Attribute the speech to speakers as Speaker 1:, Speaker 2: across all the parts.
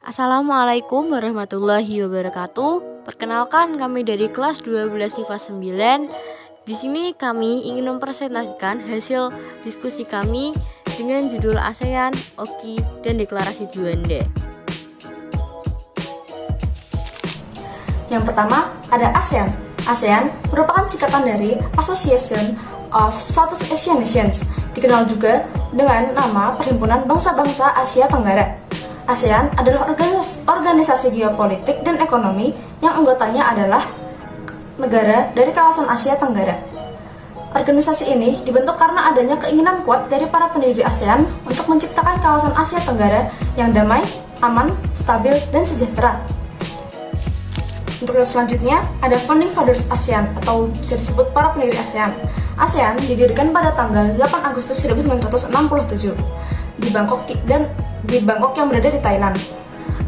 Speaker 1: Assalamualaikum warahmatullahi wabarakatuh. Perkenalkan, kami dari kelas 12 IPA 9. Di sini kami ingin mempresentasikan hasil diskusi kami dengan judul ASEAN, OKI, dan Deklarasi Juanda.
Speaker 2: Yang pertama ada ASEAN. ASEAN merupakan singkatan dari Association of Southeast Asian Nations, dikenal juga dengan nama Perhimpunan Bangsa-Bangsa Asia Tenggara. ASEAN adalah organisasi geopolitik dan ekonomi yang anggotanya adalah negara dari kawasan Asia Tenggara. Organisasi ini dibentuk karena adanya keinginan kuat dari para pendiri ASEAN untuk menciptakan kawasan Asia Tenggara yang damai, aman, stabil, dan sejahtera. Untuk yang selanjutnya, ada Founding Fathers ASEAN atau bisa disebut para pendiri ASEAN. ASEAN didirikan pada tanggal 8 Agustus 1967 di Bangkok yang berada di Thailand.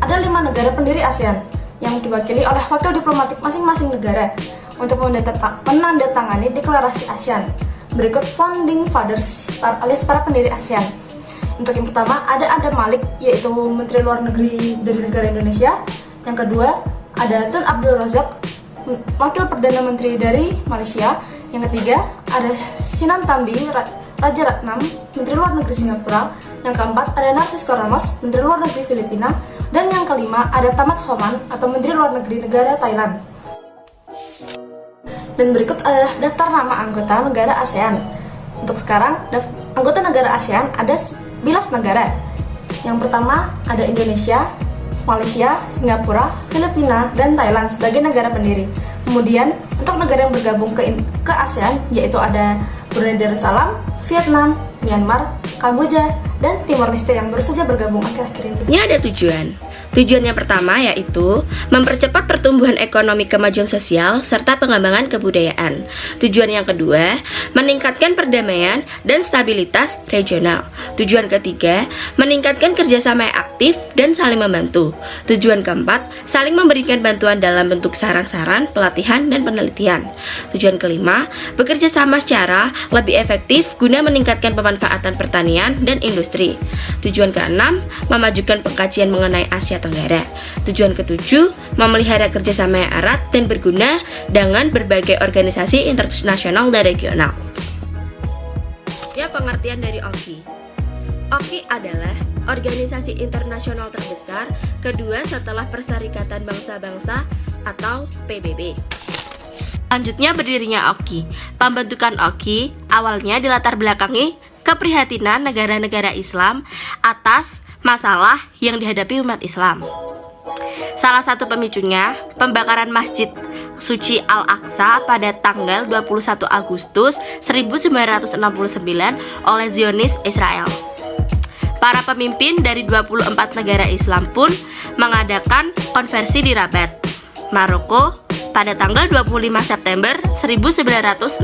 Speaker 2: Ada 5 negara pendiri ASEAN yang diwakili oleh wakil diplomatik masing-masing negara untuk menandatangani deklarasi ASEAN. Berikut Founding Fathers alias para pendiri ASEAN. Untuk yang pertama ada Adam Malik, yaitu Menteri Luar Negeri dari negara Indonesia. Yang kedua ada Tun Abdul Razak, Wakil Perdana Menteri dari Malaysia. Yang ketiga ada Sinan Tambi Rajaratnam, Menteri Luar Negeri Singapura. Yang keempat ada Narcisco Ramos, Menteri Luar Negeri Filipina. Dan yang kelima ada Tamat Khoman atau Menteri Luar Negeri negara Thailand. Dan berikut adalah daftar nama anggota negara ASEAN. Untuk sekarang, anggota negara ASEAN ada 11 negara. Yang pertama ada Indonesia, Malaysia, Singapura, Filipina, dan Thailand sebagai negara pendiri. Kemudian untuk negara yang bergabung ke ASEAN yaitu ada Brunei Darussalam, Vietnam, Myanmar, Kamboja, dan Timor Leste yang baru saja bergabung akhir-akhir ini.
Speaker 3: Ini ada tujuan. Tujuan yang pertama yaitu mempercepat pertumbuhan ekonomi, kemajuan sosial, serta pengembangan kebudayaan. Tujuan yang kedua, meningkatkan perdamaian dan stabilitas regional. Tujuan ketiga, meningkatkan kerjasama yang aktif dan saling membantu. Tujuan keempat, saling memberikan bantuan dalam bentuk saran-saran, pelatihan, dan penelitian. Tujuan kelima, bekerja sama secara lebih efektif guna meningkatkan pemanfaatan pertanian dan industri. Tujuan keenam, memajukan pengkajian mengenai Asia Tenggara. Tujuan ketujuh, memelihara kerjasama yang erat dan berguna dengan berbagai organisasi internasional dan regional. Ya, pengertian dari OKI. OKI adalah organisasi internasional terbesar kedua setelah Perserikatan Bangsa-Bangsa atau PBB. Selanjutnya berdirinya OKI. Pembentukan OKI awalnya dilatar belakangi keprihatinan negara-negara Islam atas masalah yang dihadapi umat Islam. Salah satu pemicunya, pembakaran Masjid Suci Al-Aqsa pada tanggal 21 Agustus 1969 oleh Zionis Israel. Para pemimpin dari 24 negara Islam pun mengadakan konversi di Rabat, Maroko pada tanggal 25 September 1969.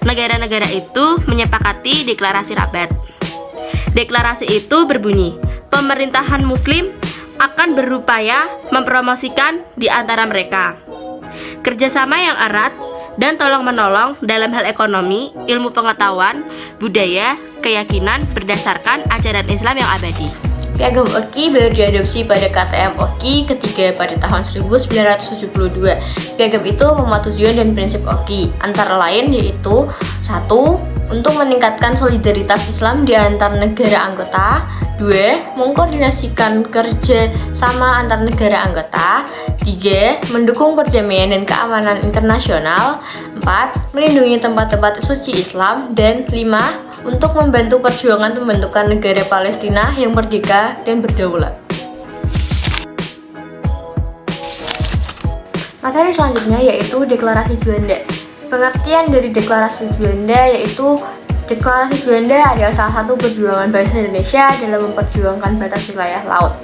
Speaker 3: Negara-negara itu menyepakati deklarasi Rabat. Deklarasi itu berbunyi, pemerintahan Muslim akan berupaya mempromosikan di antara mereka kerjasama yang erat dan tolong-menolong dalam hal ekonomi, ilmu pengetahuan, budaya, keyakinan berdasarkan ajaran Islam yang abadi.
Speaker 1: Piagam OKI baru diadopsi pada KTM OKI ketiga pada tahun 1972. Piagam itu memuat tujuan dan prinsip OKI, antara lain yaitu 1. Untuk meningkatkan solidaritas Islam di antar negara anggota. 2. Mengkoordinasikan kerja sama antar negara anggota. 3. Mendukung perdamaian dan keamanan internasional. 4. Melindungi tempat-tempat suci Islam. Dan 5. Untuk membantu perjuangan pembentukan negara Palestina yang merdeka dan berdaulat. Materi selanjutnya yaitu Deklarasi Juanda. Pengertian dari Deklarasi Juanda yaitu Deklarasi Juanda adalah salah satu perjuangan bangsa Indonesia dalam memperjuangkan batas wilayah laut.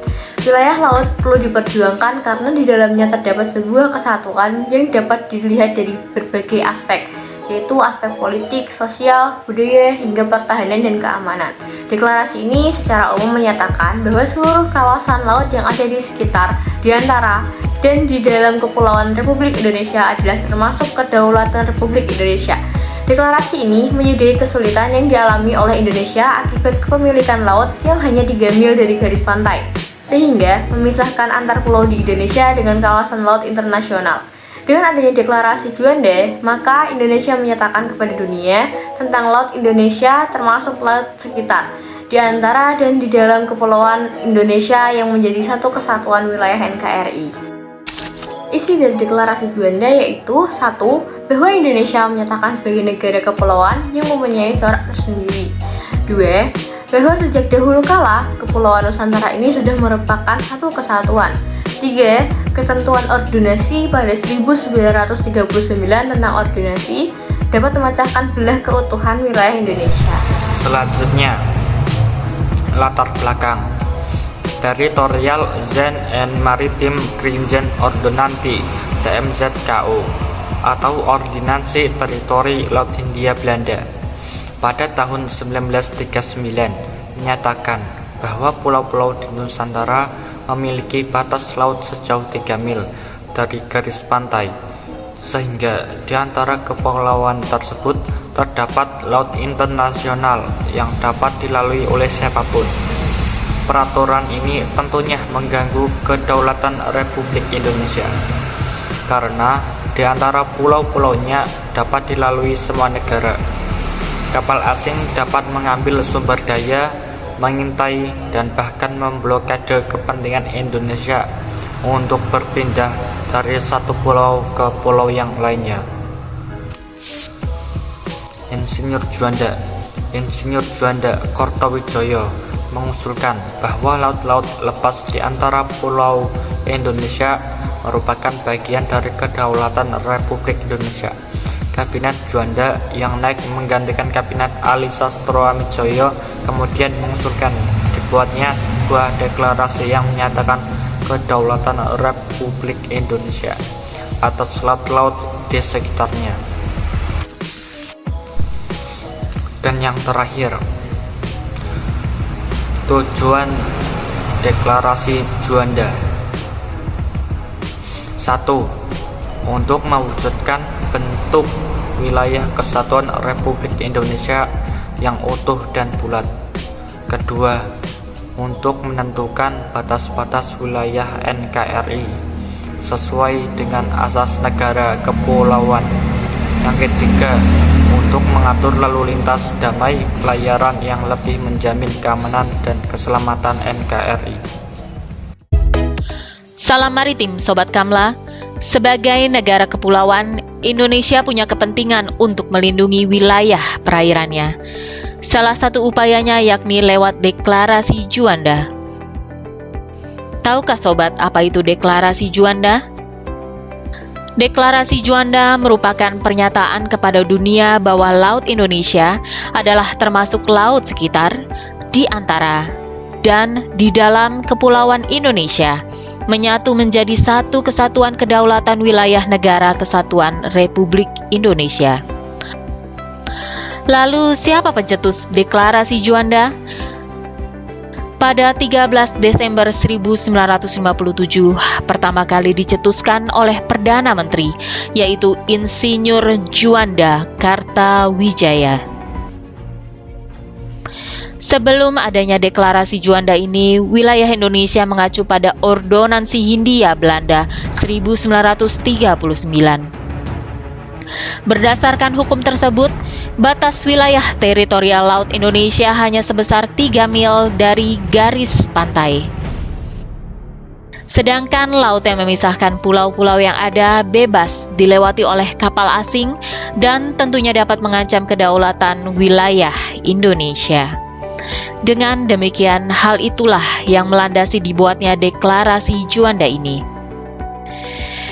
Speaker 1: Wilayah laut perlu diperjuangkan karena di dalamnya terdapat sebuah kesatuan yang dapat dilihat dari berbagai aspek, yaitu aspek politik, sosial, budaya, hingga pertahanan dan keamanan. Deklarasi ini secara umum menyatakan bahwa seluruh kawasan laut yang ada di sekitar, di antara, dan di dalam Kepulauan Republik Indonesia adalah termasuk kedaulatan Republik Indonesia. Deklarasi ini menyudahi kesulitan yang dialami oleh Indonesia akibat kepemilikan laut yang hanya 3 mil dari garis pantai. sehingga memisahkan antar pulau di Indonesia dengan kawasan laut internasional. Dengan adanya deklarasi Juanda, maka Indonesia menyatakan kepada dunia tentang laut Indonesia termasuk laut sekitar, di antara dan di dalam kepulauan Indonesia yang menjadi satu kesatuan wilayah NKRI. Isi dari deklarasi Juanda yaitu 1. Bahwa Indonesia menyatakan sebagai negara kepulauan yang mempunyai corak tersendiri. 2. Bahwa sejak dahulu kala, Kepulauan Nusantara ini sudah merupakan satu kesatuan. 3. Ketentuan ordonansi pada 1939 tentang ordonansi dapat memecahkan belah keutuhan wilayah Indonesia.
Speaker 4: Selanjutnya, latar belakang. Territorial Zone and Maritime Grenzen Ordonnantie (TMZKO) atau Ordinansi Teritori Laut Hindia Belanda pada tahun 1939 menyatakan bahwa pulau-pulau di Nusantara memiliki batas laut sejauh 3 mil dari garis pantai, sehingga di antara kepulauan tersebut terdapat laut internasional yang dapat dilalui oleh siapapun. Peraturan ini tentunya mengganggu kedaulatan Republik Indonesia, karena di antara pulau-pulaunya dapat dilalui semua negara. Kapal asing dapat mengambil sumber daya, mengintai, dan bahkan memblokade kepentingan Indonesia untuk berpindah dari satu pulau ke pulau yang lainnya. Insinyur Juanda Kertawijaya mengusulkan bahwa laut-laut lepas di antara pulau Indonesia merupakan bagian dari kedaulatan Republik Indonesia. Kabinet Juanda yang naik menggantikan Kabinet Ali Sastroamidjojo kemudian mengusulkan dibuatnya sebuah deklarasi yang menyatakan kedaulatan Republik Indonesia atas laut-laut di sekitarnya. Dan yang terakhir, tujuan deklarasi Juanda. 1. Untuk mewujudkan bentuk wilayah kesatuan Republik Indonesia yang utuh dan bulat. Kedua, untuk menentukan batas-batas wilayah NKRI sesuai dengan asas negara kepulauan. Yang ketiga, untuk mengatur lalu lintas damai pelayaran yang lebih menjamin keamanan dan keselamatan NKRI.
Speaker 5: Salam maritim Sobat Kamla. Sebagai negara kepulauan, Indonesia punya kepentingan untuk melindungi wilayah perairannya. Salah satu upayanya yakni lewat deklarasi Juanda. Tahukah Sobat apa itu deklarasi Juanda? Deklarasi Juanda merupakan pernyataan kepada dunia bahwa Laut Indonesia adalah termasuk laut sekitar, di antara, dan di dalam Kepulauan Indonesia, menyatu menjadi satu kesatuan kedaulatan wilayah negara kesatuan Republik Indonesia. Lalu siapa pencetus deklarasi Juanda? Pada 13 Desember 1957, pertama kali dicetuskan oleh Perdana Menteri, yaitu Insinyur Juanda Kertawijaya. Sebelum adanya deklarasi Juanda ini, wilayah Indonesia mengacu pada Ordonansi Hindia Belanda 1939. Berdasarkan hukum tersebut, batas wilayah teritorial laut Indonesia hanya sebesar 3 mil dari garis pantai. Sedangkan laut yang memisahkan pulau-pulau yang ada bebas dilewati oleh kapal asing dan tentunya dapat mengancam kedaulatan wilayah Indonesia. Dengan demikian, hal itulah yang melandasi dibuatnya deklarasi Juanda ini.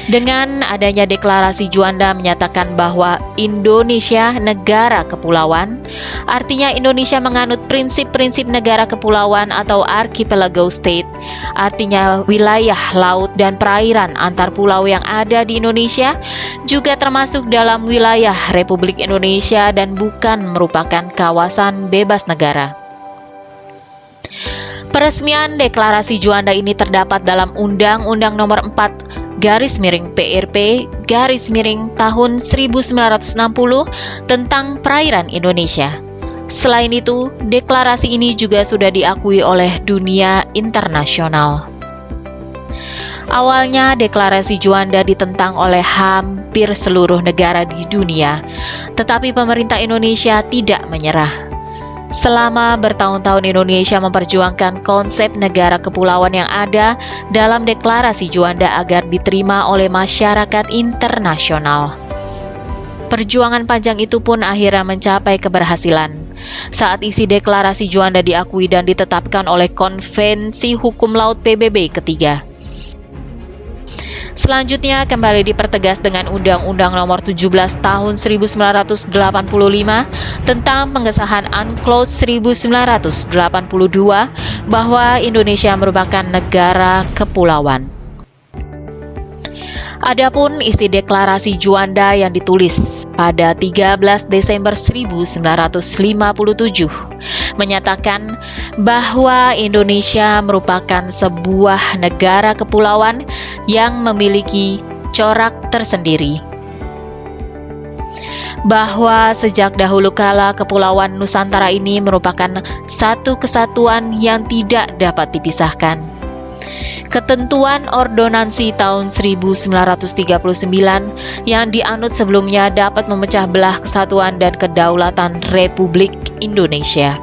Speaker 5: Dengan adanya deklarasi Juanda menyatakan bahwa Indonesia negara kepulauan, artinya Indonesia menganut prinsip-prinsip negara kepulauan atau archipelago state, artinya wilayah laut dan perairan antar pulau yang ada di Indonesia juga termasuk dalam wilayah Republik Indonesia dan bukan merupakan kawasan bebas negara. Peresmian deklarasi Juanda ini terdapat dalam Undang-Undang Nomor 4/PRP/tahun 1960 tentang perairan Indonesia. Selain itu, deklarasi ini juga sudah diakui oleh dunia internasional. Awalnya deklarasi Juanda ditentang oleh hampir seluruh negara di dunia, tetapi pemerintah Indonesia tidak menyerah. Selama bertahun-tahun Indonesia memperjuangkan konsep negara kepulauan yang ada dalam deklarasi Juanda agar diterima oleh masyarakat internasional. Perjuangan panjang itu pun akhirnya mencapai keberhasilan. Saat isi deklarasi Juanda diakui dan ditetapkan oleh Konvensi Hukum Laut PBB ketiga. Selanjutnya kembali dipertegas dengan Undang-Undang Nomor 17 Tahun 1985 tentang pengesahan UNCLOS 1982 bahwa Indonesia merupakan negara kepulauan. Adapun isi deklarasi Juanda yang ditulis pada 13 Desember 1957 menyatakan bahwa Indonesia merupakan sebuah negara kepulauan yang memiliki corak tersendiri. Bahwa sejak dahulu kala Kepulauan Nusantara ini merupakan satu kesatuan yang tidak dapat dipisahkan. Ketentuan Ordonansi tahun 1939 yang dianut sebelumnya dapat memecah belah kesatuan dan kedaulatan Republik Indonesia.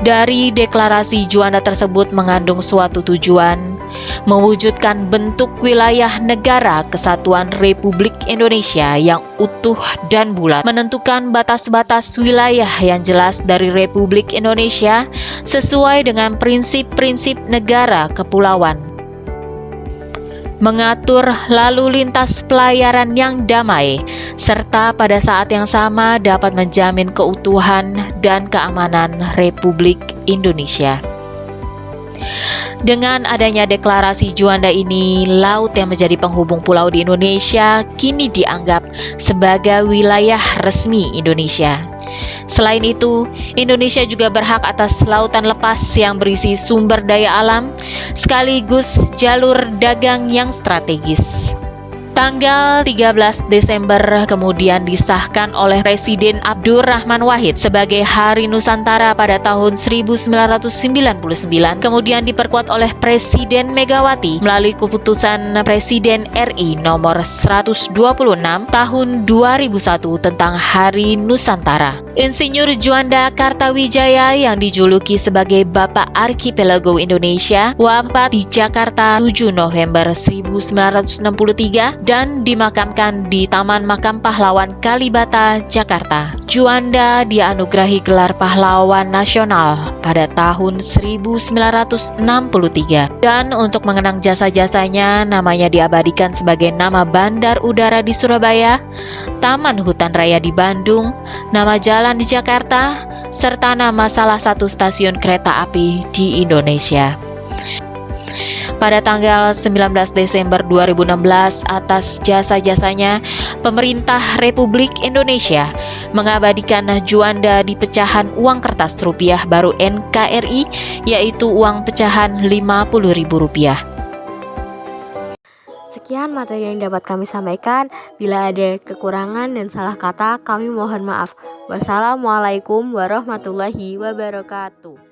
Speaker 5: Dari deklarasi Juanda tersebut mengandung suatu tujuan mewujudkan bentuk wilayah negara kesatuan Republik Indonesia yang utuh dan bulat, menentukan batas-batas wilayah yang jelas dari Republik Indonesia sesuai dengan prinsip-prinsip negara kepulauan, mengatur lalu lintas pelayaran yang damai, serta pada saat yang sama dapat menjamin keutuhan dan keamanan Republik Indonesia. Dengan adanya deklarasi Juanda ini, laut yang menjadi penghubung pulau di Indonesia kini dianggap sebagai wilayah resmi Indonesia. Selain itu, Indonesia juga berhak atas lautan lepas yang berisi sumber daya alam sekaligus jalur dagang yang strategis. Tanggal 13 Desember kemudian disahkan oleh Presiden Abdurrahman Wahid sebagai Hari Nusantara pada tahun 1999, kemudian diperkuat oleh Presiden Megawati melalui keputusan Presiden RI nomor 126 tahun 2001 tentang Hari Nusantara. Insinyur Juanda Kartawijaya yang dijuluki sebagai Bapak Arkipelago Indonesia wafat di Jakarta 7 November 1963 dan dimakamkan di Taman Makam Pahlawan Kalibata, Jakarta. Juanda dianugerahi gelar pahlawan nasional pada tahun 1963 dan untuk mengenang jasa-jasanya namanya diabadikan sebagai nama bandar udara di Surabaya, Taman Hutan Raya di Bandung, nama jalan di Jakarta, serta nama salah satu stasiun kereta api di Indonesia. Pada tanggal 19 Desember 2016, atas jasa-jasanya, pemerintah Republik Indonesia mengabadikan Juanda di pecahan uang kertas rupiah baru NKRI, yaitu uang pecahan Rp50.000.
Speaker 1: Sekian materi yang dapat kami sampaikan. Bila ada kekurangan dan salah kata, kami mohon maaf. Wassalamualaikum warahmatullahi wabarakatuh.